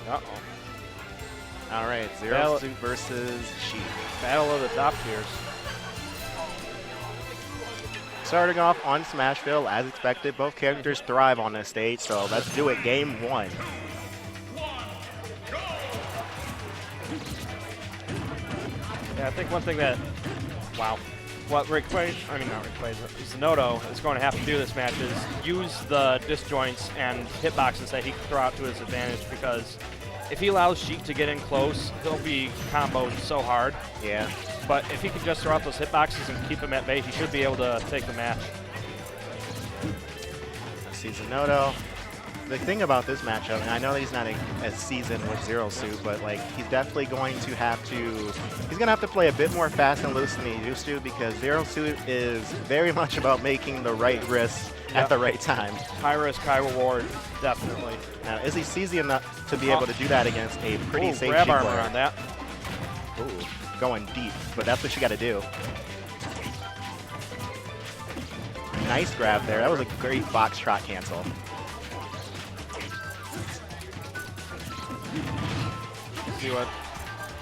Uh-oh. All right, Zero Suit versus Sheik. Battle of the top tiers. Starting off on Smashville, as expected, both characters thrive on this stage, so let's do it. Game 1. Yeah, I think one thing that, wow, what Zinoto is going to have to do this match is use the disjoints and hitboxes that he can throw out to his advantage, because if he allows Sheik to get in close, he'll be comboed so hard. Yeah. But if he can just throw out those hitboxes and keep him at bay, he should be able to take the match. Let's see Zinoto. The thing about this matchup, and I know that he's not as seasoned with Zero Suit, but like he's definitely going to have to play a bit more fast and loose than he used to, because Zero Suit is very much about making the right risks at the right time. High risk, high reward, definitely. Now, is he seasoned enough to be able to do that against a pretty safe grab Sheik armor player? on that. Ooh, going deep, but that's what you got to do. Nice grab there. That was a great foxtrot cancel. See what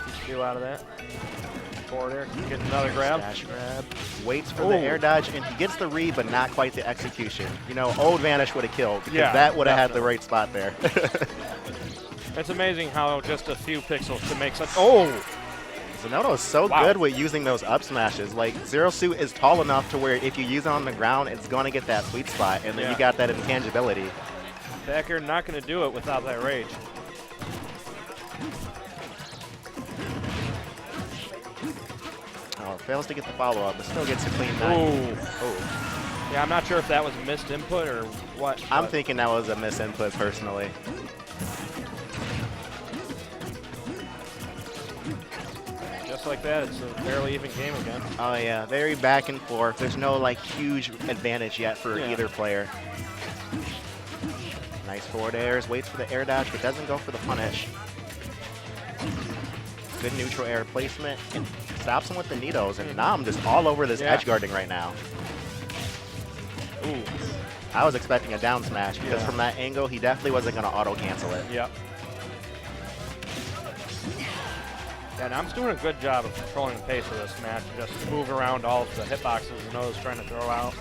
he can do out of that. Forward air, get another grab. Dash grab. Waits for the air dodge, and he gets the read, but not quite the execution. You know, old Vanish would have killed, because that would have had the right spot there. It's amazing how just a few pixels can make such. Zinoto is so good with using those up smashes. Like, Zero Suit is tall enough to where if you use it on the ground, it's going to get that sweet spot, and then you got that intangibility. Back air not going to do it without that rage. Oh, fails to get the follow-up, but still gets a clean 9. Yeah, I'm not sure if that was a missed input or what. I'm thinking that was a misinput, personally. Just like that, it's a fairly even game again. Oh yeah, very back and forth. There's no like huge advantage yet for either player. Nice forward airs, waits for the air dodge, but doesn't go for the punish. Good neutral air placement, and stops him with the Nitos, and Nam just all over this edge guarding right now. Ooh. I was expecting a down smash, because from that angle, he definitely wasn't going to auto cancel it. Yep. Yeah, Nam's doing a good job of controlling the pace of this match, just move around all of the hitboxes Zinoto's trying to throw out.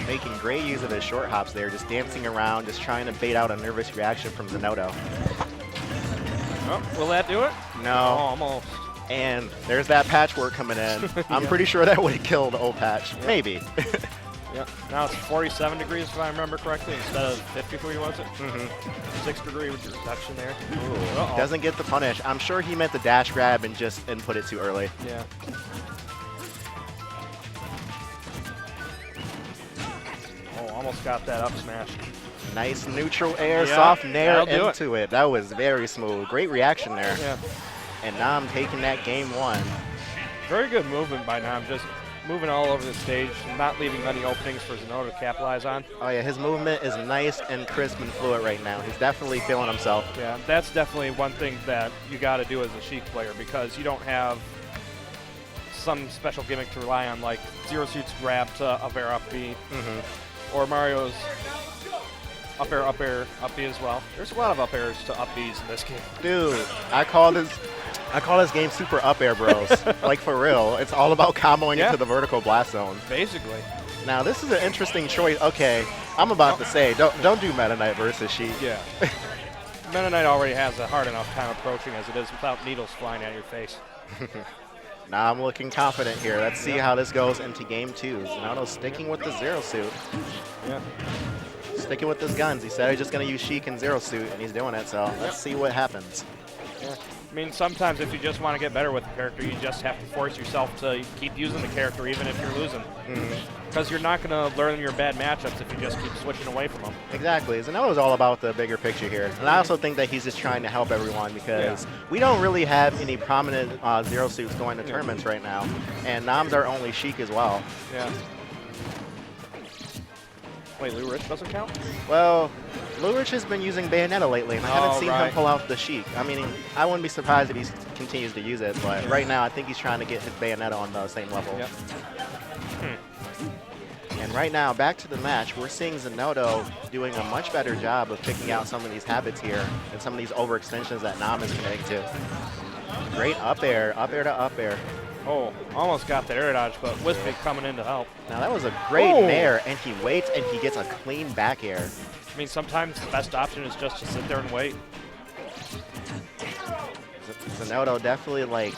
Making great use of his short hops there, just dancing around, just trying to bait out a nervous reaction from Zinoto. Oh, will that do it? No. Oh, almost. And there's that patchwork coming in. I'm pretty sure that would have killed old patch. Maybe. Yep. Now it's 47 degrees, if I remember correctly, instead of 53, was it? 6-degree reduction there. Ooh. Doesn't get the punish. I'm sure he meant the dash grab and just input it too early. Yeah. Almost got that up smash. Nice neutral air, soft nair into it. That was very smooth. Great reaction there. Yeah. And Nam taking that game 1. Very good movement by Nam, just moving all over the stage, not leaving many openings for Zinoto to capitalize on. Oh yeah, his movement is nice and crisp and fluid right now. He's definitely feeling himself. Yeah, that's definitely one thing that you got to do as a Sheik player, because you don't have some special gimmick to rely on, like Zero Suit's grab to up air, up B. Or Mario's up air, up B as well. There's a lot of up airs to up Bs in this game. Dude, I call this game Super Up Air Bros. Like, for real. It's all about comboing into the vertical blast zone. Basically. Now, this is an interesting choice. Okay, I'm about to say, don't do Meta Knight versus Sheik. Yeah. Meta Knight already has a hard enough time approaching as it is without needles flying at your face. Now I'm looking confident here. Let's see how this goes into game 2. Zinoto's sticking with the Zero Suit. Yeah. Sticking with his guns. He said he's just going to use Sheik and Zero Suit, and he's doing it, so let's see what happens. Yeah. I mean, sometimes if you just want to get better with the character, you just have to force yourself to keep using the character even if you're losing. Because you're not going to learn your bad matchups if you just keep switching away from them. Exactly. Zinoto's all about the bigger picture here. And I also think that he's just trying to help everyone, because we don't really have any prominent Zero Suits going to tournaments right now. And Nam's our only Sheik as well. Yeah. Wait, Lou Rich doesn't count? Well, Lou Rich has been using Bayonetta lately, and I haven't seen him pull out the Sheik. I mean, I wouldn't be surprised if he continues to use it, but right now I think he's trying to get his Bayonetta on the same level. Yep. And right now, back to the match, we're seeing Zinoto doing a much better job of picking out some of these habits here and some of these overextensions that Nam is committing to. Great up air to up air. Oh, almost got the air dodge, but Wispy coming in to help. Now that was a great nair, and he waits and he gets a clean back air. I mean, sometimes the best option is just to sit there and wait. Zinoto definitely, like,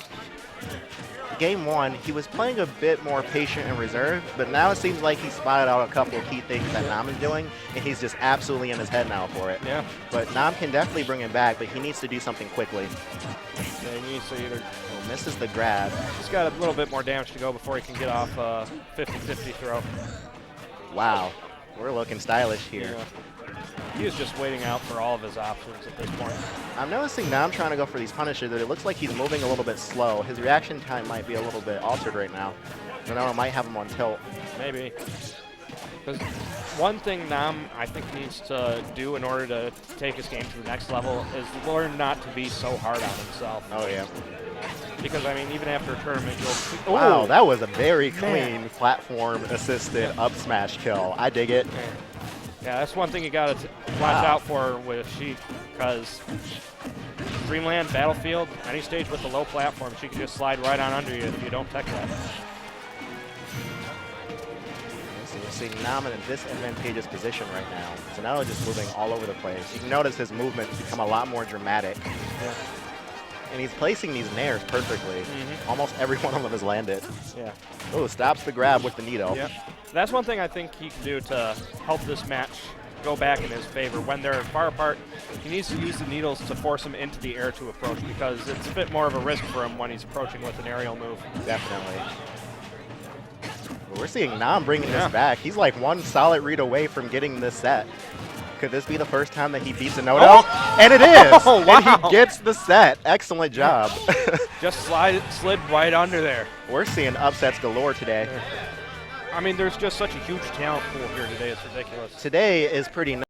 game one, he was playing a bit more patient and reserved, but now it seems like he spotted out a couple of key things that Nam is doing, and he's just absolutely in his head now for it. Yeah. But Nam can definitely bring him back, but he needs to do something quickly. Yeah, he needs to either... Oh, misses the grab. He's got a little bit more damage to go before he can get off 50-50 throw. Wow. We're looking stylish here. Yeah. He was just waiting out for all of his options at this point. I'm noticing Nam trying to go for these punishes, that it looks like he's moving a little bit slow. His reaction time might be a little bit altered right now. Zinoto might have him on tilt. Maybe. Because one thing Nam, I think, needs to do in order to take his game to the next level is learn not to be so hard on himself. Oh, yeah. Because, I mean, even after a tournament, you'll... Wow, that was a very clean platform-assisted up smash kill. I dig it. Yeah, that's one thing you got to watch out for with Sheik, because Dreamland, Battlefield, any stage with a low platform, she can just slide right on under you if you don't tech that. So we're seeing Nam in a disadvantageous position right now. So now just moving all over the place. You can notice his movements become a lot more dramatic. Yeah. And he's placing these nairs perfectly. Almost every one of them has landed. Yeah. Oh, stops the grab with the needle. Yep. That's one thing I think he can do to help this match go back in his favor. When they're far apart, he needs to use the needles to force him into the air to approach, because it's a bit more of a risk for him when he's approaching with an aerial move. Definitely. Well, we're seeing Nam bringing this back. He's like one solid read away from getting this set. Could this be the first time that he beats Zinoto? Oh! And it is! Oh, wow. And he gets the set. Excellent job. Just slid right under there. We're seeing upsets galore today. I mean, there's just such a huge talent pool here today. It's ridiculous. Today is pretty nice.